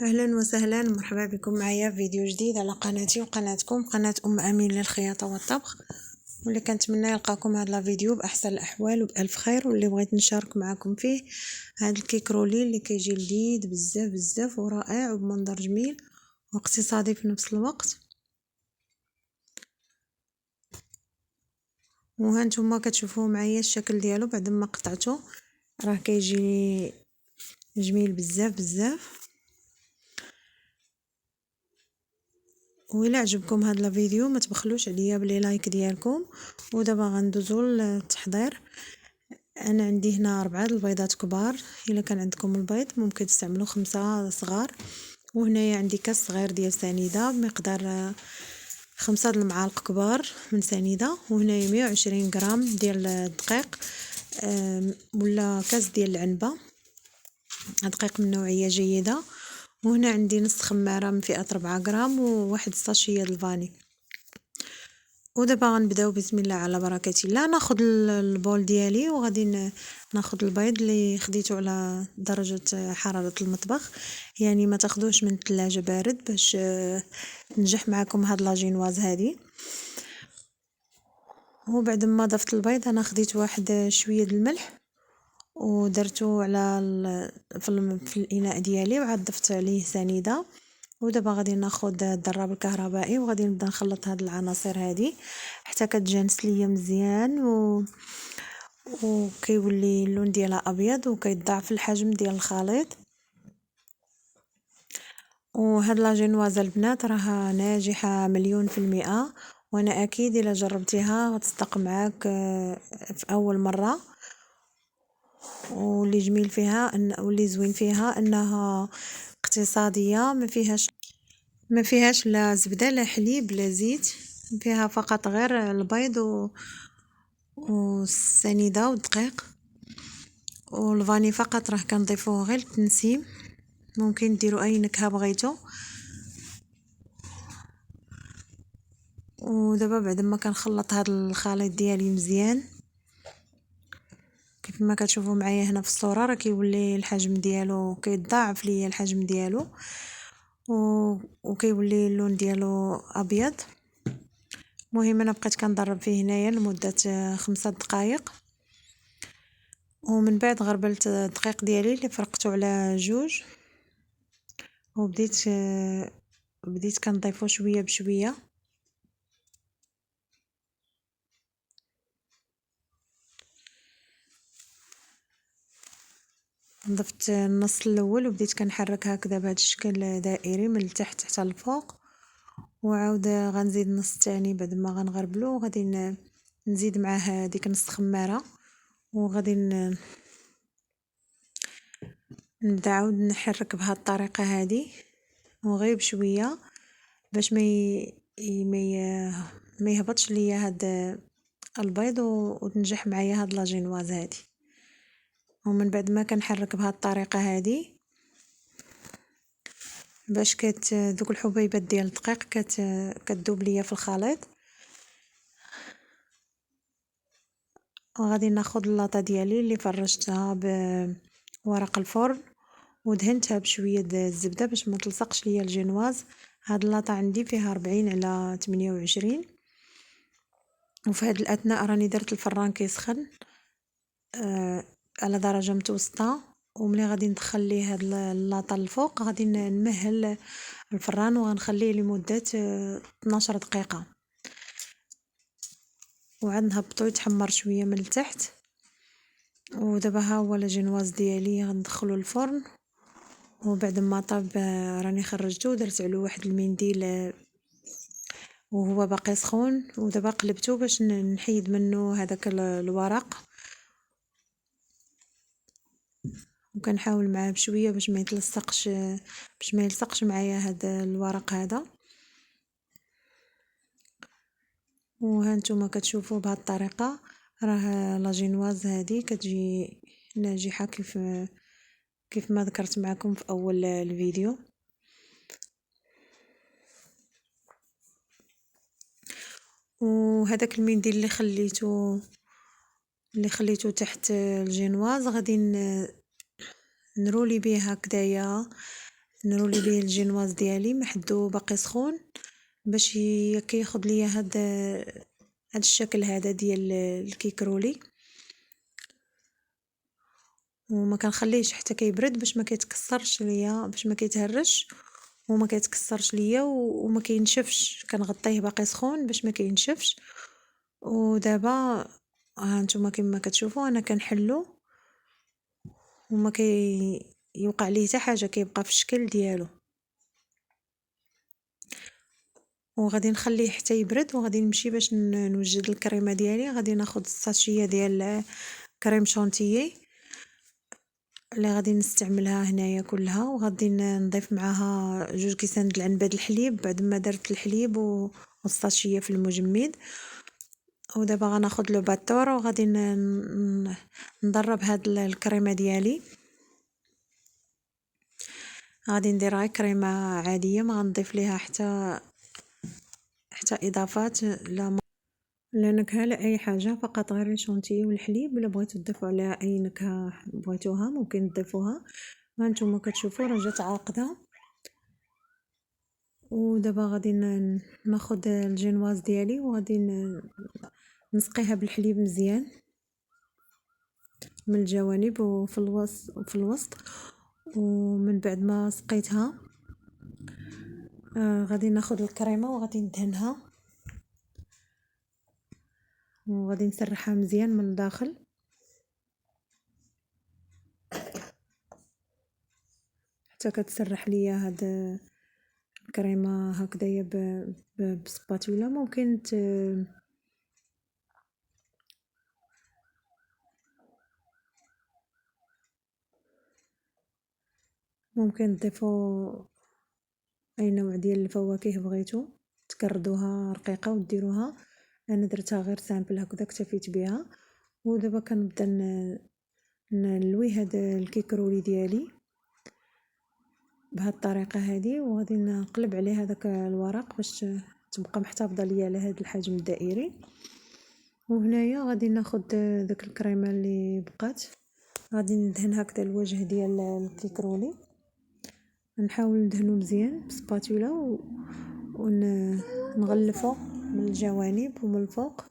اهلا وسهلا، مرحبا بكم معايا في فيديو جديد على قناتي وقناتكم قناه ام امين للخياطه والطبخ. واللي كنتمنى يلقاكم هذا الفيديو باحسن الاحوال وبالف خير. واللي بغيت نشارك معكم فيه هذا الكيكرولي اللي كيجي لذيذ بزاف بزاف ورائع وبمنظر جميل واقتصادي في نفس الوقت. وها نتوما كتشوفوه معايا الشكل ديالو بعد ما قطعته، راه كيجي جميل بزاف بزاف. وإلا عجبكم هذا الفيديو ما تبخلوش عليا بلي لايك ديالكم. ودابا غندوزو للتحضير. انا عندي هنا 4 البيضات كبار، الا كان عندكم البيض ممكن تستعملوا 5 صغار. وهنايا عندي كاس صغير ديال سنيده بمقدار 5 المعالق كبار من سنيده. وهنايا 120 غرام ديال الدقيق ولا كاس ديال العنبه، دقيق من نوعيه جيده. وهنا عندي نص خماره من فئه 4 غرام وواحد الساشيه الفاني. ودابا غنبداو بسم الله على بركه الله. ناخذ البول ديالي وغادي ناخذ البيض اللي خديته على درجه حراره المطبخ، يعني ما تاخذوش من الثلاجه بارد باش تنجح معكم هاد لاجينواز هادي. وبعد ما ضفت البيض انا خديت واحد شويه الملح ودرته على في الاناء ديالي، وعاد ضفت عليه سنيده. ودابا غادي ناخذ الضراب الكهربائي وغادي نبدا نخلط هاد العناصر هادي حتى كتجانس ليا مزيان وكيولي اللون ديالها ابيض وكيضاعف الحجم ديال الخليط. وهاد لاجينواز البنات راها ناجحه 100%، وانا اكيد الا جربتيها غتصدق معاك في اول مره. واللي جميل فيها واللي زوين فيها انها اقتصاديه، ما فيهاش لا زبده لا حليب لا زيت، فيها فقط غير البيض والسنيده والدقيق والفاني فقط. راه كنضيفوه غير التنسيم، ممكن ديروا اي نكهه بغيتو. ودابا بعد ما كنخلط هذا الخليط ديالي مزيان كيف ما كتشوفوا معايا هنا في الصوره، راه كيولي الحجم ديالو كيتضاعف ليا الحجم ديالو وكيولي اللون ديالو ابيض. المهم انا بقيت كنضرب فيه هنايا لمده 5 دقائق، ومن بعد غربلت الدقيق ديالي اللي فرقته على 2 وبديت كنضيفو شويه بشويه. ضفت النص الاول وبديت كنحرك هكذا بهذا الشكل دائري من التحت حتى الفوق، وعاود غنزيد النص الثاني بعد ما غنغربلو وغادي نزيد معاه ديك نص خماره. وغادي نبدا عاود نحرك بهذه الطريقه هذه وغير بشويه باش ما يهبطش ليا هاد البيض وتنجح معايا هاد لاجينواز هادي. ومن بعد ما كنحرك بهذه الطريقه هذه باش دوك الحبيبات ديال الدقيق كتذوب ليا في الخليط. وغادي ناخذ اللاطه ديالي اللي فرشتها بورق الفرن ودهنتها بشويه الزبده باش ما تلصقش ليا الجينواز. هاد اللاطه عندي فيها 40 على 28. وفي هاد الاثناء راني درت الفران كيسخن على درجه متوسطه، وملي غادي ندخل ليه هاد اللاطه الفوق غادي نمهل الفران وغنخليه لمده 12 دقيقه، وعاد نهبطو يتحمر شويه من التحت. ودابا ها هو الجينواز ديالي غندخلو الفرن، وبعد ما طاب راني خرجته ودرت عليه واحد المنديل وهو باقي سخون. ودابا قلبته باش نحيد منه هذاك الورق، وكنحاول معاه بشويه باش ما يتلصقش، باش ما يلصقش معايا هذا الورق هذا. وها نتوما كتشوفوا بهذه الطريقه راه لاجينواز هذه كتجي ناجحه كيف ما ذكرت معكم في اول الفيديو. وهذاك المنديل اللي خليته تحت الجينواز غادي نرولي به هكذايا نرولي به الجينواز ديالي محدو باقي سخون باش كياخد ليا هاد الشكل هذا ديال الكيكرولي، وما كنخليهش حتى كيبرد باش ما كيتكسرش ليا، باش ما كيتهرش وما كيتكسرش ليا وما كينشفش. كنغطيه باقي سخون باش ما كينشفش. ودابا ها نتوما كما كتشوفوا انا كنحلو وما يوقع ليه حتى حاجه، كيبقى في الشكل ديالو. وغادي نخليه حتى يبرد وغادي نمشي باش نوجد الكريمه ديالي. غادي ناخذ الساشيه ديال كريم شونتيي اللي غادي نستعملها هنايا كلها، وغادي نضيف معاها 2 كيسان د العنبه د الحليب بعد ما درت الحليب والساشيه في المجمد. ودابا غناخذ لو باتور وغادي نضرب هاد الكريمه ديالي. غادي ندير غير كريمه عاديه، ما غنضيف ليها حتى اضافات لا نكهه لا اي حاجه، فقط غير الشونتيي والحليب. الا بغيتو تضيفوا عليها اي نكهه بغيتوها ممكن تضيفوها. ها نتوما كتشوفوا راه جات عاقده. ودابا غادي ناخذ الجينواز ديالي وغادي نسقيها بالحليب مزيان من الجوانب وفي الوسط. ومن بعد ما سقيتها غادي ناخذ الكريمه وغادي ندهنها وغادي نسرحها مزيان من الداخل حتى كتسرح ليا هاد الكريمه هكذايا بسباتولا. ممكن تضيفوا اي نوع ديال الفواكه بغيتو، تكردوها رقيقه وديروها. انا درتها غير سامبل هكذا اكتفيت بها. ودابا كنبدا نلوي هذا الكيكرولي ديالي بهذه الطريقه هذه، وغادي نقلب عليه هذاك الورق باش تبقى محتفظه ليا على هذا الحجم الدائري. وهنايا غادي ناخذ داك الكريمه اللي بقات، غادي ندهن هكذا الوجه ديال الكيكرولي. نحاول ندهنو مزيان بسباتولا ونغلفو من الجوانب ومن الفوق.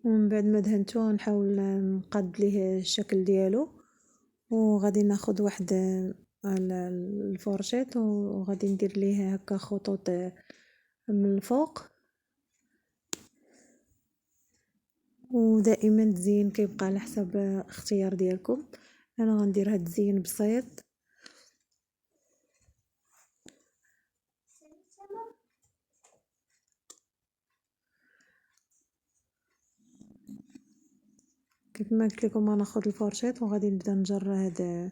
ومن بعد ما دهنتو نحاول نقاد ليه الشكل ديالو. وغادي ناخذ واحد الفورشيط وغادي ندير ليه هكا خطوط من الفوق. ودائما التزيين كيبقى على حسب اختيار ديالكم. انا غندير هاد التزيين بسيط كيف ما قلت لكم. غناخذ الفورشيط وغادي نبدا نجر هاد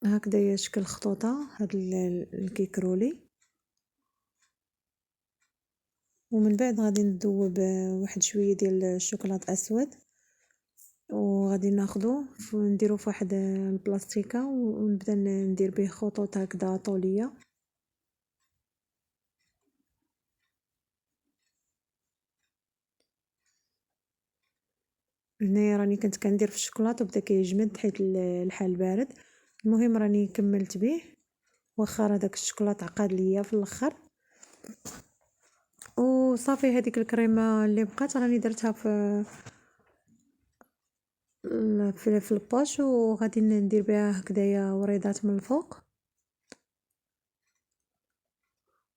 هكذايا شكل خطوطه هاد الكيكرولي. ومن بعد غادي نذوب واحد شويه ديال الشوكولاط اسود وغادي ناخذو ونديرو في واحد البلاستيكه ونبدا ندير به خطوط هكذا طوليه. هنايا راني كنت كندير في الشوكولاط وبدا كيجمد حيت الحال بارد. المهم راني كملت به واخا داك الشوكولاط عقاد ليا في الاخر. وصافي هذيك الكريمه اللي بقات راني درتها في البوش وغادي ندير بها هكذايا وريضات من الفوق.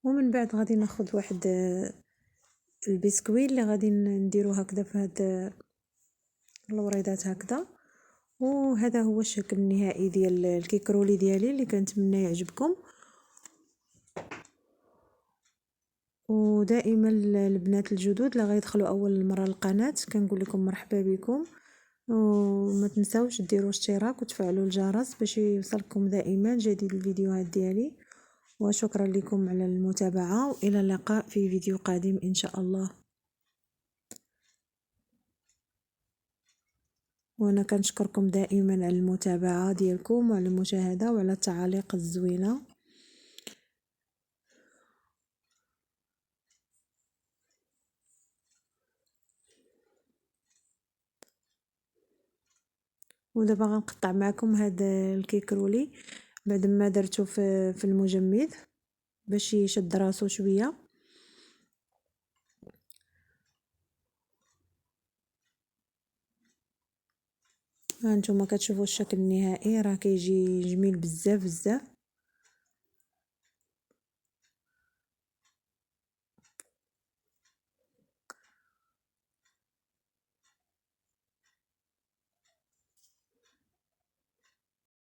ومن بعد غادي ناخذ واحد البسكويت اللي غادي نديرو هكذا في هاد الوريضات هكذا. وهذا هو الشكل النهائي ديال الكيكرولي ديالي اللي كنتمنى يعجبكم. ودائما البنات الجدد اللي غيدخلوا اول مره القناه كنقول لكم مرحبا بكم. وما تنساوش ديروا اشتراك وتفعلوا الجرس باش يوصلكم دائما جديد الفيديوهات ديالي. وشكرا لكم على المتابعه والى اللقاء في فيديو قادم ان شاء الله. وانا كنشكركم دائما على المتابعه ديالكم وعلى المشاهده وعلى التعاليق الزوينه. ودابا غنقطع معكم هاد الكيك رولي بعد ما درتو في المجمد باش يشد راسو شويه. ها نتوما كتشوفوا الشكل النهائي راه كيجي جميل بزاف بزاف.